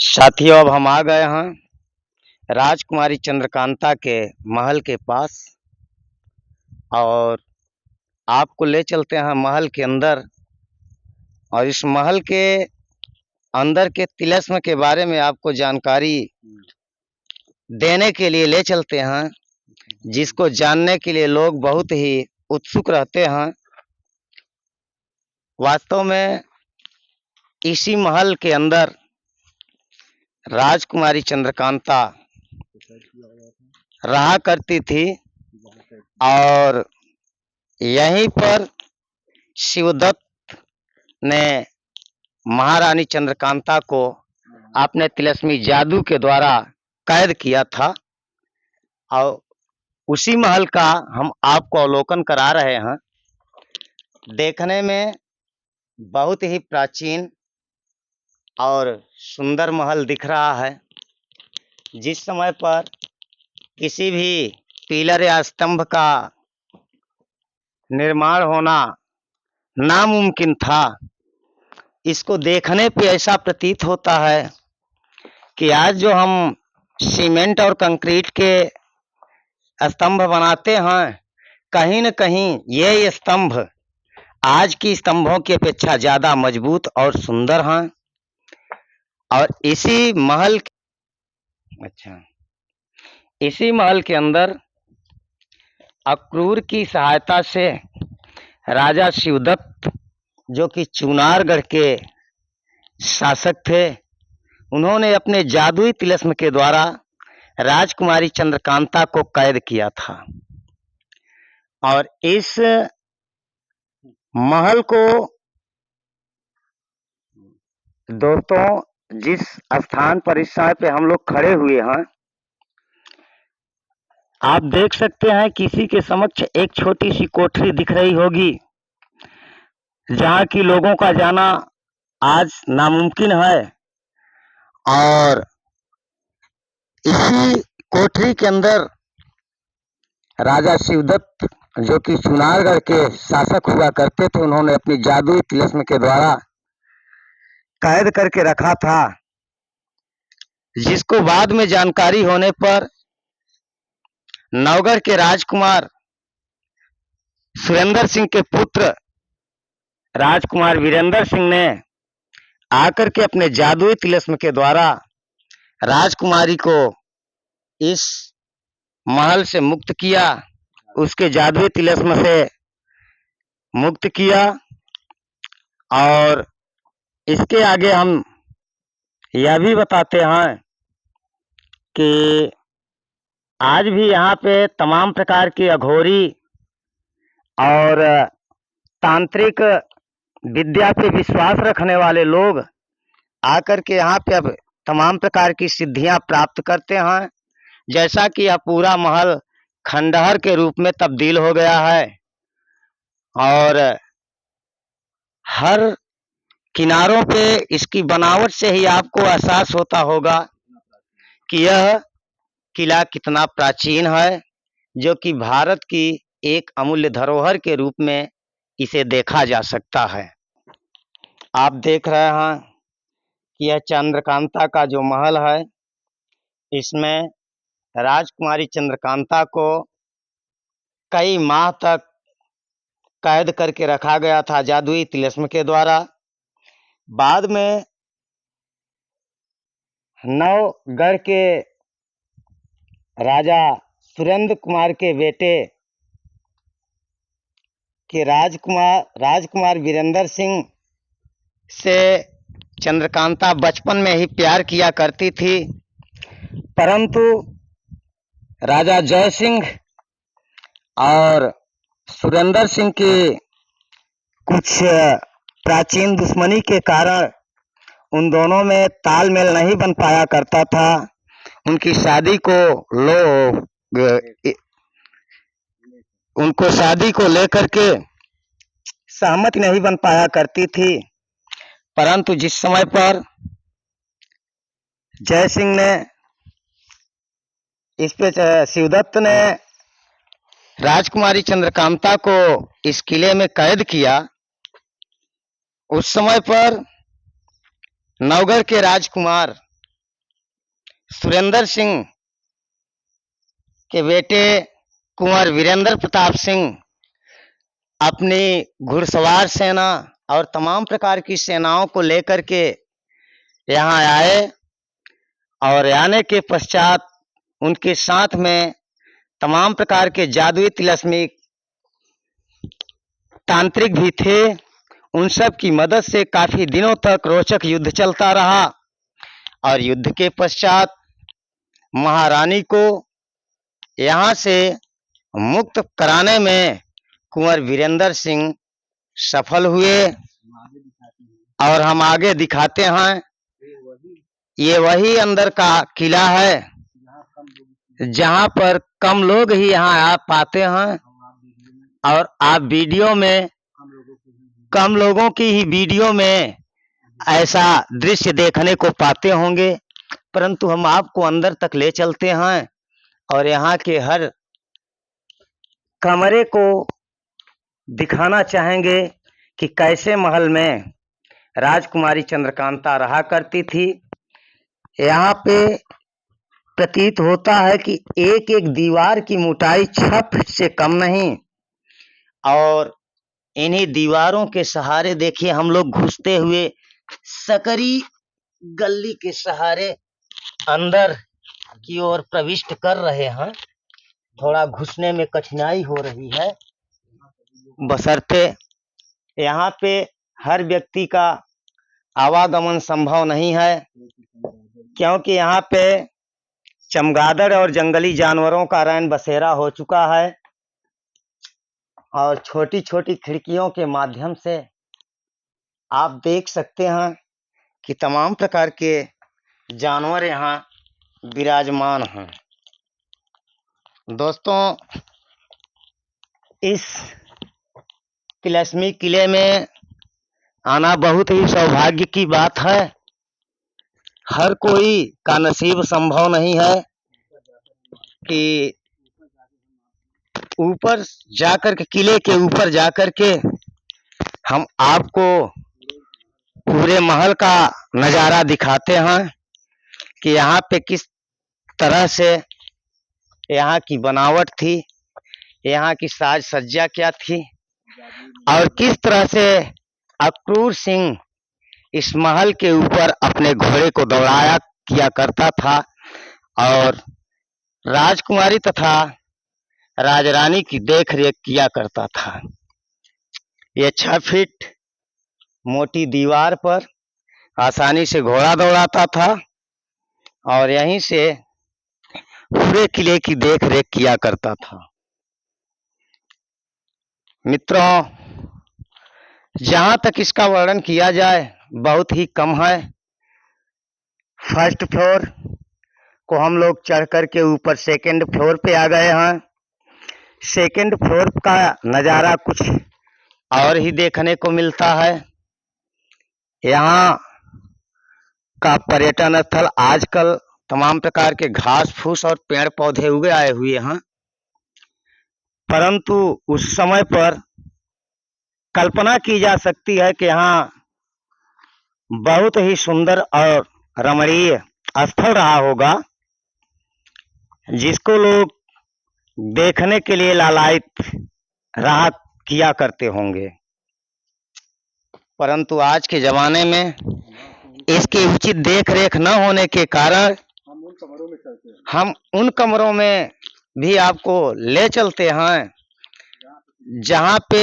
साथियों, अब हम आ गए हैं राजकुमारी चंद्रकांता के महल के पास और आपको ले चलते हैं महल के अंदर। और इस महल के अंदर के तिलस्म के बारे में आपको जानकारी देने के लिए ले चलते हैं, जिसको जानने के लिए लोग बहुत ही उत्सुक रहते हैं। वास्तव में इसी महल के अंदर राजकुमारी चंद्रकांता रहा करती थी और यहीं पर शिवदत्त ने महारानी चंद्रकांता को अपने तिलस्मी जादू के द्वारा कैद किया था। और उसी महल का हम आपको अवलोकन करा रहे हैं। देखने में बहुत ही प्राचीन और सुंदर महल दिख रहा है। जिस समय पर किसी भी पिलर या स्तंभ का निर्माण होना नामुमकिन था, इसको देखने पे ऐसा प्रतीत होता है कि आज जो हम सीमेंट और कंक्रीट के स्तंभ बनाते हैं, कहीं न कहीं ये स्तंभ आज की स्तंभों की अपेक्षा ज़्यादा मजबूत और सुंदर हैं। और इसी महल के अंदर अक्रूर की सहायता से राजा शिवदत्त, जो कि चुनारगढ़ के शासक थे, उन्होंने अपने जादुई तिलस्म के द्वारा राजकुमारी चंद्रकांता को कैद किया था। और इस महल को दोस्तों, जिस स्थान पर इस समय पे हम लोग खड़े हुए हैं, आप देख सकते हैं किसी के समक्ष एक छोटी सी कोठरी दिख रही होगी, जहाँ की लोगों का जाना आज नामुमकिन है। और इसी कोठरी के अंदर राजा शिवदत्त, जो कि चुनारगढ़ के शासक हुआ करते थे, उन्होंने अपनी जादुई तिलस्म के द्वारा कैद करके रखा था, जिसको बाद में जानकारी होने पर नवगढ़ के राजकुमार सुरेंद्र सिंह के पुत्र राजकुमार वीरेंद्र सिंह ने आकर के अपने जादुई तिलस्म के द्वारा राजकुमारी को इस महल से मुक्त किया, उसके जादुई तिलस्म से मुक्त किया। और इसके आगे हम यह भी बताते हैं कि आज भी यहाँ पे तमाम प्रकार की अघोरी और तांत्रिक विद्या पे विश्वास रखने वाले लोग आकर के यहाँ पे अब तमाम प्रकार की सिद्धियां प्राप्त करते हैं। जैसा कि यह पूरा महल खंडहर के रूप में तब्दील हो गया है और हर किनारों पे इसकी बनावट से ही आपको एहसास होता होगा कि यह किला कितना प्राचीन है, जो कि भारत की एक अमूल्य धरोहर के रूप में इसे देखा जा सकता है। आप देख रहे हैं कि यह चंद्रकांता का जो महल है, इसमें राजकुमारी चंद्रकांता को कई माह तक कैद करके रखा गया था जादुई तिलस्म के द्वारा। बाद में नवगढ़ के राजा सुरेंद्र कुमार के बेटे के राजकुमार वीरेंद्र सिंह से चंद्रकांता बचपन में ही प्यार किया करती थी, परंतु राजा जय सिंह और सुरेंद्र सिंह की कुछ प्राचीन दुश्मनी के कारण उन दोनों में तालमेल नहीं बन पाया करता था। उनकी शादी को लेकर के सहमति नहीं बन पाया करती थी। परंतु जिस समय पर जय सिंह ने इस पे शिवदत्त ने राजकुमारी चंद्रकांता को इस किले में कैद किया, उस समय पर नवगढ़ के राजकुमार सुरेंद्र सिंह के बेटे कुंवर वीरेंद्र प्रताप सिंह अपनी घुड़सवार सेना और तमाम प्रकार की सेनाओं को लेकर के यहाँ आए और आने के पश्चात उनके साथ में तमाम प्रकार के जादुई तिलस्मिक तांत्रिक भी थे। उन सब की मदद से काफी दिनों तक रोचक युद्ध चलता रहा और युद्ध के पश्चात महारानी को यहाँ से मुक्त कराने में कुंवर वीरेंद्र सिंह सफल हुए। और हम आगे दिखाते हैं, ये वही अंदर का किला है जहाँ पर कम लोग ही यहाँ आ पाते हैं और आप वीडियो में कम लोगों की ही वीडियो में ऐसा दृश्य देखने को पाते होंगे, परंतु हम आपको अंदर तक ले चलते हैं और यहाँ के हर कमरे को दिखाना चाहेंगे कि कैसे महल में राजकुमारी चंद्रकांता रहा करती थी। यहाँ पे प्रतीत होता है कि एक एक दीवार की मोटाई 6 फीट से कम नहीं, और इन्हीं दीवारों के सहारे देखिए हम लोग घुसते हुए सकरी गली के सहारे अंदर की ओर प्रविष्ट कर रहे हैं। थोड़ा घुसने में कठिनाई हो रही है, बशर्ते यहाँ पे हर व्यक्ति का आवागमन संभव नहीं है, क्योंकि यहाँ पे चमगादड़ और जंगली जानवरों का रैन बसेरा हो चुका है और छोटी छोटी खिड़कियों के माध्यम से आप देख सकते हैं कि तमाम प्रकार के जानवर यहाँ विराजमान हैं। दोस्तों, इस तिलस्मी किले में आना बहुत ही सौभाग्य की बात है। हर कोई का नसीब संभव नहीं है कि ऊपर जाकर के, किले के ऊपर जाकर के हम आपको पूरे महल का नज़ारा दिखाते हैं कि यहाँ पे किस तरह से यहाँ की बनावट थी, यहाँ की साज सज्जा क्या थी और किस तरह से अक्रूर सिंह इस महल के ऊपर अपने घोड़े को दौड़ाया किया करता था और राजकुमारी तथा राजरानी की देखरेख किया करता था। ये 6 फीट मोटी दीवार पर आसानी से घोड़ा दौड़ाता था और यहीं से पूरे किले की देखरेख किया करता था। मित्रों, जहाँ तक इसका वर्णन किया जाए बहुत ही कम है। फर्स्ट फ्लोर को हम लोग चढ़ कर के ऊपर सेकंड फ्लोर पे आ गए हैं। सेकंड फ्लोर का नज़ारा कुछ और ही देखने को मिलता है। यहाँ का पर्यटन स्थल आजकल तमाम प्रकार के घास फूस और पेड़ पौधे उगे आए हुए हैं, परंतु उस समय पर कल्पना की जा सकती है कि यहाँ बहुत ही सुंदर और रमणीय स्थल रहा होगा, जिसको लोग देखने के लिए लालायित रहा किया करते होंगे। परंतु आज के ज़माने में इसकी उचित देख रेख न होने के कारण हम उन कमरों में भी आपको ले चलते हैं जहाँ पे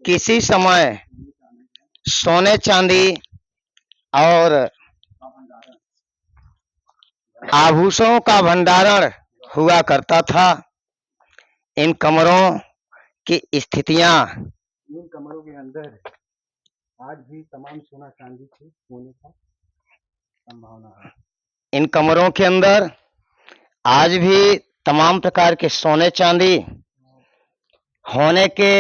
किसी समय सोने चांदी और आभूषणों का भंडारण हुआ करता था। इन कमरों की स्थितियाँ, इन कमरों के अंदर आज भी तमाम सोना चांदी के होने का संभावना है। इन कमरों के अंदर आज भी तमाम प्रकार के सोने चांदी होने के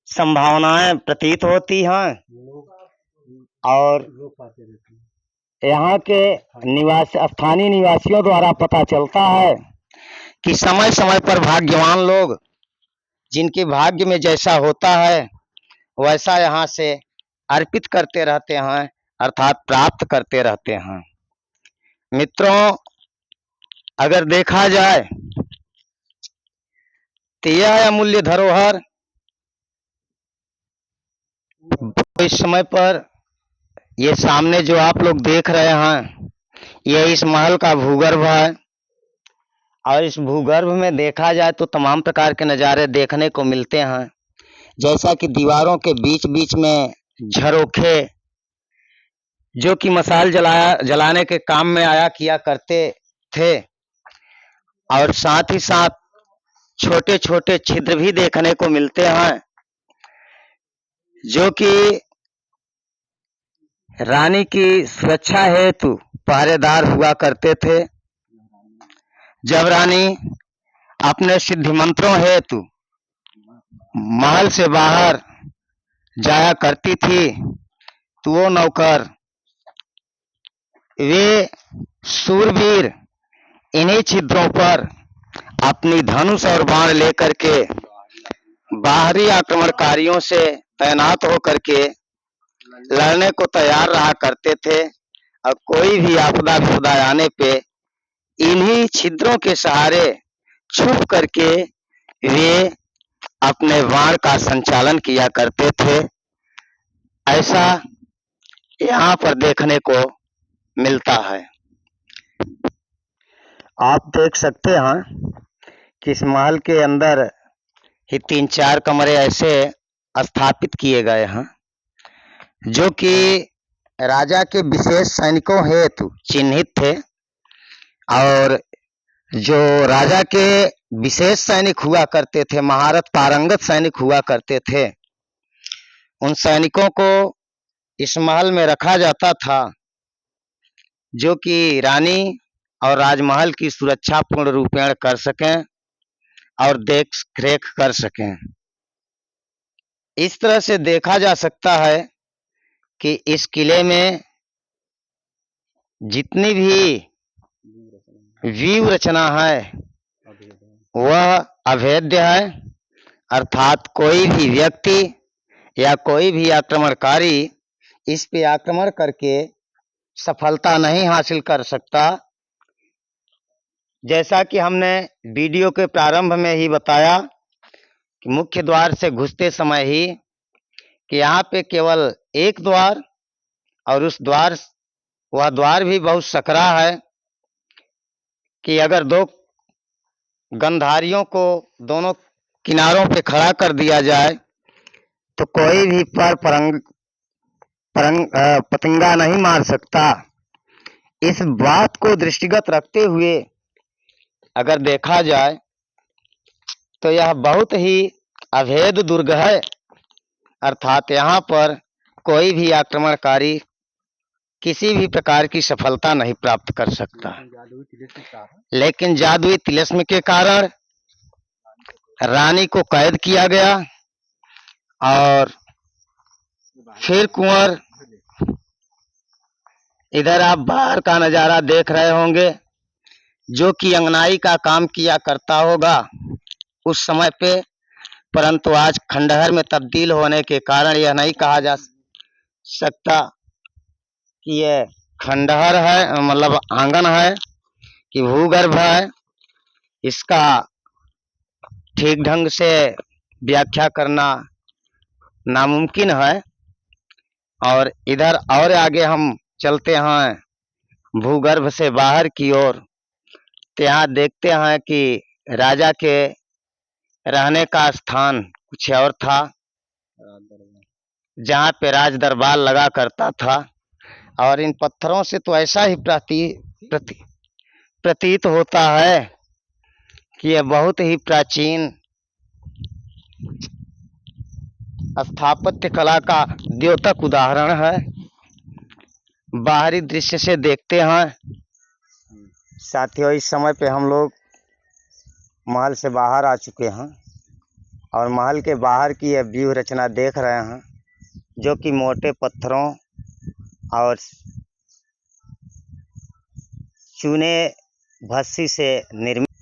संभावनाएं प्रतीत होती हैं और यहाँ के स्थानीय निवासियों द्वारा पता चलता है कि समय समय पर भाग्यवान लोग, जिनके भाग्य में जैसा होता है वैसा यहाँ से अर्पित करते रहते हैं, अर्थात प्राप्त करते रहते हैं। मित्रों, अगर देखा जाए तो यह अमूल्य धरोहर इस समय पर ये सामने जो आप लोग देख रहे हैं, ये इस महल का भूगर्भ है। और इस भूगर्भ में देखा जाए तो तमाम प्रकार के नज़ारे देखने को मिलते हैं, जैसा कि दीवारों के बीच बीच में झरोखे, जो कि मसाल जलाने के काम में आया किया करते थे। और साथ ही साथ छोटे छोटे छिद्र भी देखने को मिलते हैं, जो कि रानी की सुरक्षा हेतु पहरेदार हुआ करते थे। जब रानी अपने सिद्धि मंत्रों हेतु महल से बाहर जाया करती थी, तो वो नौकर, वे शूरवीर इन्हीं छिद्रों पर अपनी धनुष और बाण लेकर के बाहरी आक्रमणकारियों से तैनात होकर के लड़ने को तैयार रहा करते थे। और कोई भी आपदा विपदा आने पे इन्हीं छिद्रों के सहारे छुप करके वे अपने बाण का संचालन किया करते थे। ऐसा यहाँ पर देखने को मिलता है। आप देख सकते हैं कि इस महल के अंदर ही 3-4 कमरे ऐसे स्थापित किए गए हैं, जो कि राजा के विशेष सैनिकों हेतु चिन्हित थे। और जो राजा के विशेष सैनिक हुआ करते थे, महारत पारंगत सैनिक हुआ करते थे, उन सैनिकों को इस महल में रखा जाता था, जो कि रानी और राजमहल की सुरक्षा पूर्ण रूपेण कर सकें और देख रेख कर सकें। इस तरह से देखा जा सकता है कि इस किले में जितनी भी व्यूह रचना है वह अभेद्य है, अर्थात कोई भी व्यक्ति या कोई भी आक्रमणकारी इस पे आक्रमण करके सफलता नहीं हासिल कर सकता। जैसा कि हमने वीडियो के प्रारंभ में ही बताया कि मुख्य द्वार से घुसते समय ही कि यहाँ पे केवल एक द्वार, और वह द्वार भी बहुत सकरा है कि अगर 2 गंधारियों को दोनों किनारों पे खड़ा कर दिया जाए तो कोई भी पतंगा नहीं मार सकता। इस बात को दृष्टिगत रखते हुए अगर देखा जाए तो यह बहुत ही अभेद दुर्ग है, अर्थात यहाँ पर कोई भी आक्रमणकारी किसी भी प्रकार की सफलता नहीं प्राप्त कर सकता। लेकिन जादुई तिलिस्म के कारण रानी को कैद किया गया। और फिर कुंवर, इधर आप बाहर का नज़ारा देख रहे होंगे, जो कि अंगनाई का काम किया करता होगा उस समय पे, परंतु आज खंडहर में तब्दील होने के कारण यह नहीं कहा जा सकता कि यह खंडहर है, मतलब आंगन है कि भूगर्भ है। इसका ठीक ढंग से व्याख्या करना नामुमकिन है। और इधर और आगे हम चलते हैं भूगर्भ से बाहर की ओर, तो यहाँ देखते हैं कि राजा के रहने का स्थान कुछ और था, जहाँ पे राज दरबार लगा करता था। और इन पत्थरों से तो ऐसा ही प्रतीत होता है कि यह बहुत ही प्राचीन स्थापत्य कला का द्योतक उदाहरण है। बाहरी दृश्य से देखते हैं साथियों, इस समय पे हम लोग महल से बाहर आ चुके हैं और महल के बाहर की यह व्यूह रचना देख रहे हैं, जो कि मोटे पत्थरों और चूने भस्सी से निर्मित